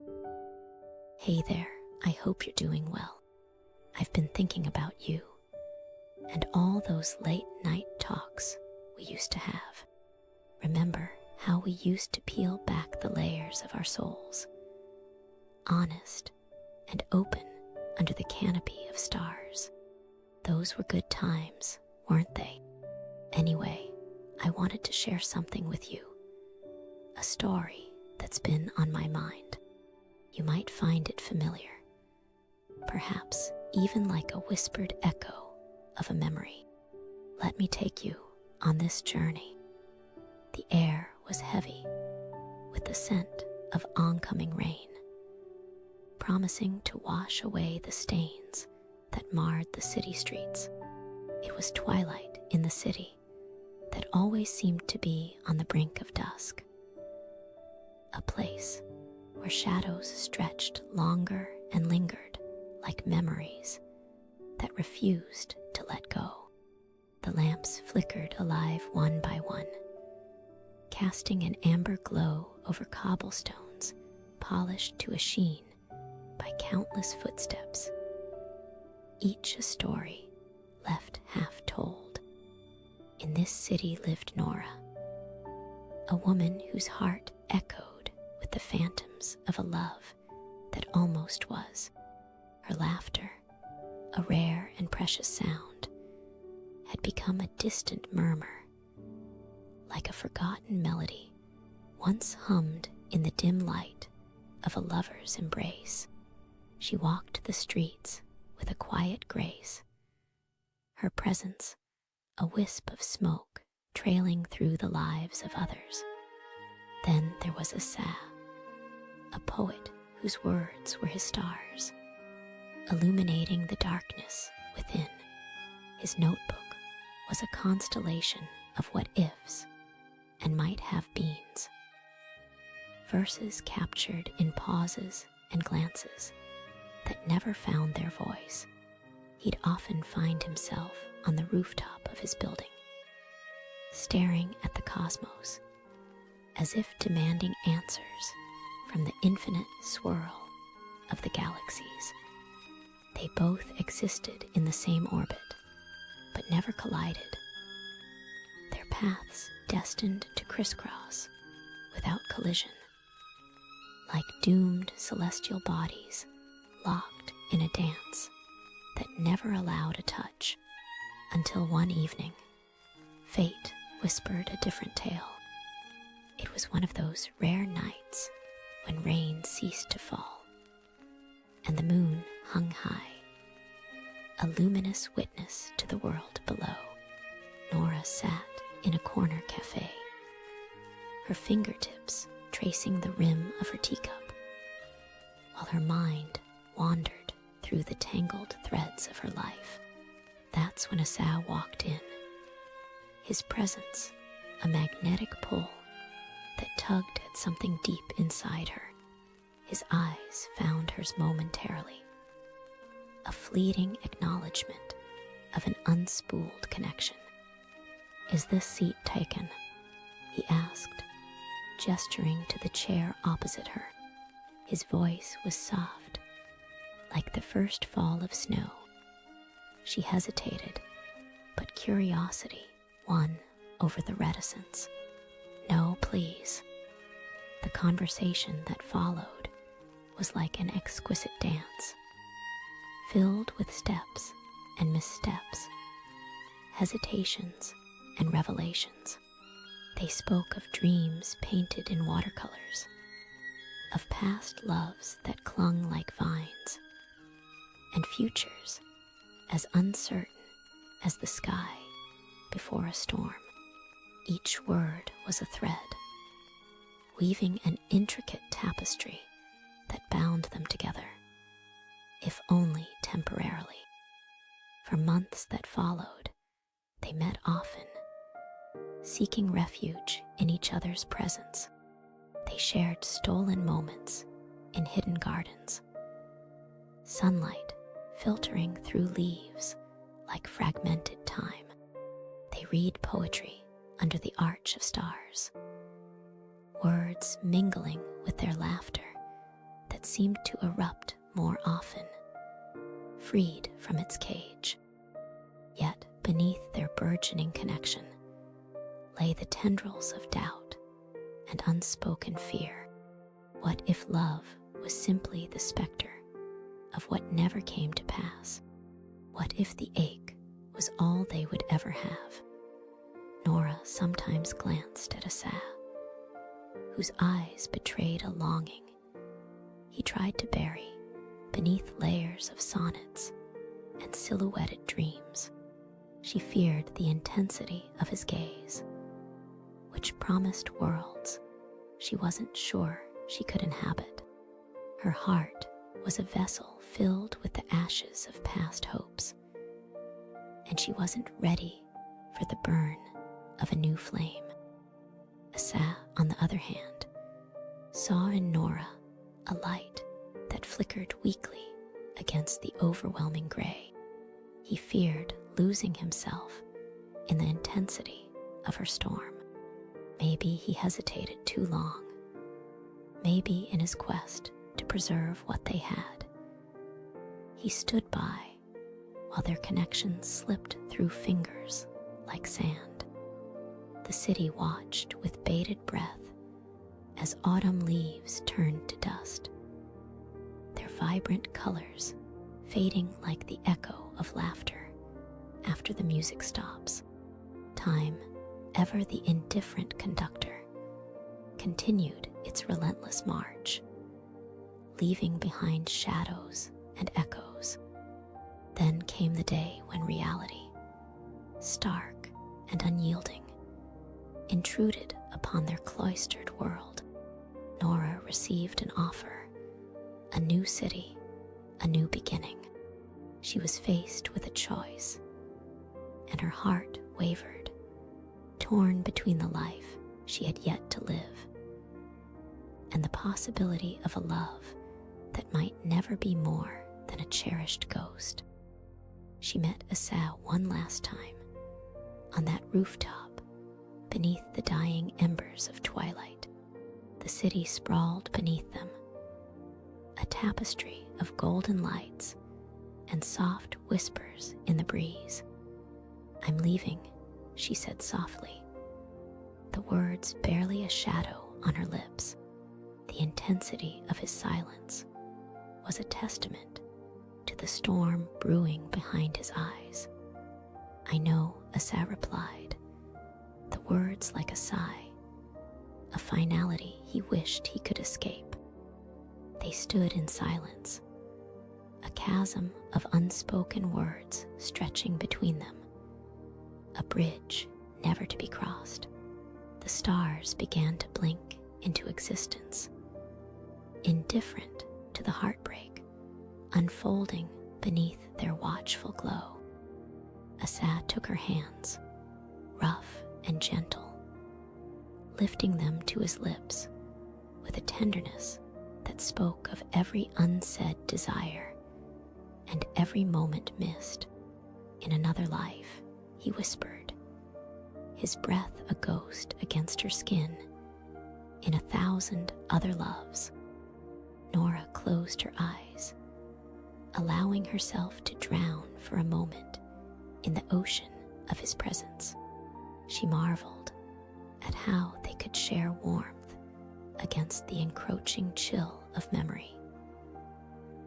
Hey there, I hope you're doing well. I've been thinking about you and all those late night talks we used to have. Remember how we used to peel back the layers of our souls, honest and open under the canopy of stars. Those were good times, weren't they? Anyway, I wanted to share something with you, a story that's been on my mind. You might find it familiar, perhaps even like a whispered echo of a memory. Let me take you on this journey. The air was heavy with the scent of oncoming rain, promising to wash away the stains that marred the city streets. It was twilight in the city that always seemed to be on the brink of dusk, a place where shadows stretched longer and lingered like memories that refused to let go. The lamps flickered alive one by one, casting an amber glow over cobblestones polished to a sheen by countless footsteps, each a story left half told. In this city lived Nora, a woman whose heart echoed with the phantoms of a love that almost was. Her laughter, a rare and precious sound, had become a distant murmur, like a forgotten melody once hummed in the dim light of a lover's embrace. She walked the streets with a quiet grace, her presence a wisp of smoke trailing through the lives of others. Then there was Asa, a poet whose words were his stars, illuminating the darkness within. His notebook was a constellation of what-ifs and might-have-beens, verses captured in pauses and glances that never found their voice. He'd often find himself on the rooftop of his building, staring at the cosmos, as if demanding answers from the infinite swirl of the galaxies. They both existed in the same orbit, but never collided, their paths destined to crisscross without collision, like doomed celestial bodies locked in a dance that never allowed a touch, until one evening, fate whispered a different tale. It was one of those rare nights when rain ceased to fall, and the moon hung high, a luminous witness to the world below. Nora sat in a corner cafe, her fingertips tracing the rim of her teacup, while her mind wandered through the tangled threads of her life. That's when Asa walked in, his presence a magnetic pull that tugged at something deep inside her. His eyes found hers momentarily, a fleeting acknowledgement of an unspooled connection. "Is this seat taken?" he asked, gesturing to the chair opposite her. His voice was soft, like the first fall of snow. She hesitated, but curiosity won over the reticence. "No, please." The conversation that followed was like an exquisite dance, filled with steps and missteps, hesitations and revelations. They spoke of dreams painted in watercolors, of past loves that clung like vines, and futures as uncertain as the sky before a storm. Each word was a thread, weaving an intricate tapestry that bound them together, if only temporarily. For months that followed, they met often, seeking refuge in each other's presence. They shared stolen moments in hidden gardens, sunlight filtering through leaves like fragmented time. They read poetry under the arch of stars, words mingling with their laughter that that seemed to erupt more often, freed from its cage. Yet beneath their burgeoning connection lay the tendrils of doubt and unspoken fear. What if love was simply the specter of what never came to pass? What if the ache was all they would ever have? Nora sometimes glanced at Asa, whose eyes betrayed a longing he tried to bury beneath layers of sonnets and silhouetted dreams. She feared the intensity of his gaze, which promised worlds she wasn't sure she could inhabit. Her heart was a vessel filled with the ashes of past hopes, and she wasn't ready for the burn of a new flame. Asa, on the other hand, saw in Nora a light that flickered weakly against the overwhelming gray. He feared losing himself in the intensity of her storm. Maybe he hesitated too long. Maybe in his quest to preserve what they had. He stood by while their connection slipped through fingers like sand. The city watched with bated breath as autumn leaves turned to dust, their vibrant colors fading like the echo of laughter after the music stops. Time, ever the indifferent conductor, continued its relentless march, leaving behind shadows and echoes. Then came the day when reality, stark and unyielding, intruded upon their cloistered world. Nora received an offer, a new city, a new beginning. She was faced with a choice, and her heart wavered, torn between the life she had yet to live and the possibility of a love that might never be more than a cherished ghost. She met Asa one last time on that rooftop beneath the dying embers of twilight. The city sprawled beneath them, a tapestry of golden lights and soft whispers in the breeze. "I'm leaving," she said softly, the words barely a shadow on her lips. The intensity of his silence was a testament to the storm brewing behind his eyes. "I know," Asa replied, the words like a sigh, a finality he wished he could escape. They stood in silence, a chasm of unspoken words stretching between them, a bridge never to be crossed. The stars began to blink into existence, indifferent to the heartbreak unfolding beneath their watchful glow. Asa took her hands, rough and gentle, lifting them to his lips with a tenderness that spoke of every unsaid desire and every moment missed. "In another life," he whispered, his breath a ghost against her skin. "In 1,000 other loves." Nora closed her eyes, allowing herself to drown for a moment in the ocean of his presence. She marveled at how they could share warmth against the encroaching chill of memory.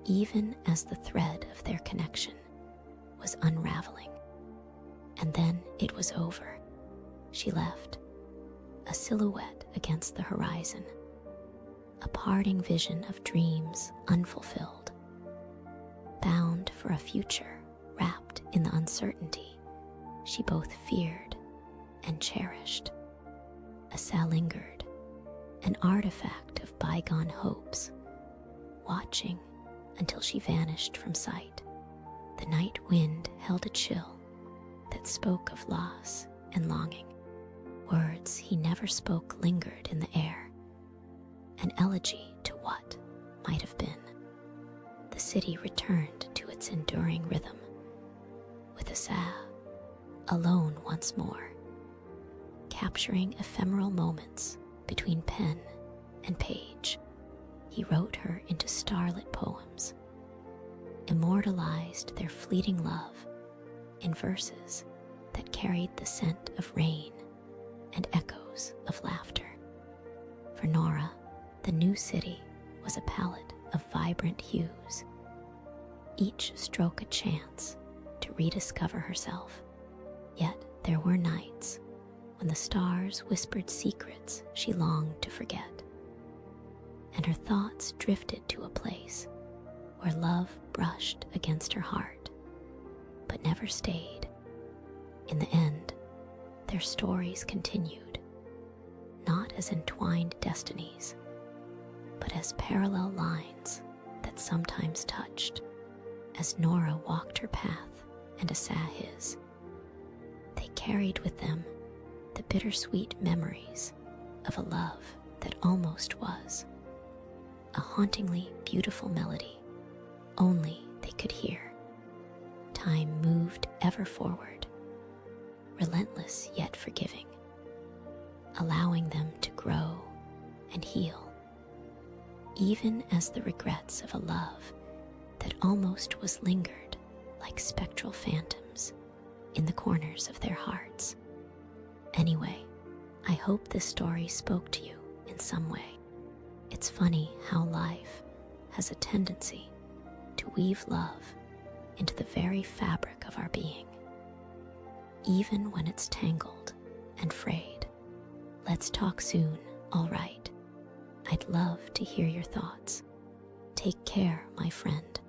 Even as the thread of their connection was unraveling. And then it was over. She left, a silhouette against the horizon, a parting vision of dreams unfulfilled, bound for a future wrapped in the uncertainty she both feared and cherished. Asa lingered, an artifact of bygone hopes, watching until she vanished from sight. The night wind held a chill that spoke of loss and longing. Words he never spoke lingered in the air, an elegy to what might have been. The city returned to its enduring rhythm, with Asa alone once more, capturing ephemeral moments between pen and page. he wrote her into starlit poems, immortalized their fleeting love in verses that carried the scent of rain and echoes of laughter. For Nora, the new city was a palette of vibrant hues, each stroke a chance to rediscover herself. Yet there were nights when the stars whispered secrets she longed to forget, and her thoughts drifted to a place where love brushed against her heart, but never stayed. In the end, their stories continued, not as entwined destinies, but as parallel lines that sometimes touched. As Nora walked her path and Asa his, they carried with them the bittersweet memories of a love that almost was, a hauntingly beautiful melody only they could hear. Time moved ever forward, relentless yet forgiving, allowing them to grow and heal, even as the regrets of a love that almost was lingered like spectral phantoms in the corners of their hearts. Anyway, I hope this story spoke to you in some way. It's funny how life has a tendency to weave love into the very fabric of our being, even when it's tangled and frayed. Let's talk soon, all right? I'd love to hear your thoughts. Take care, my friend.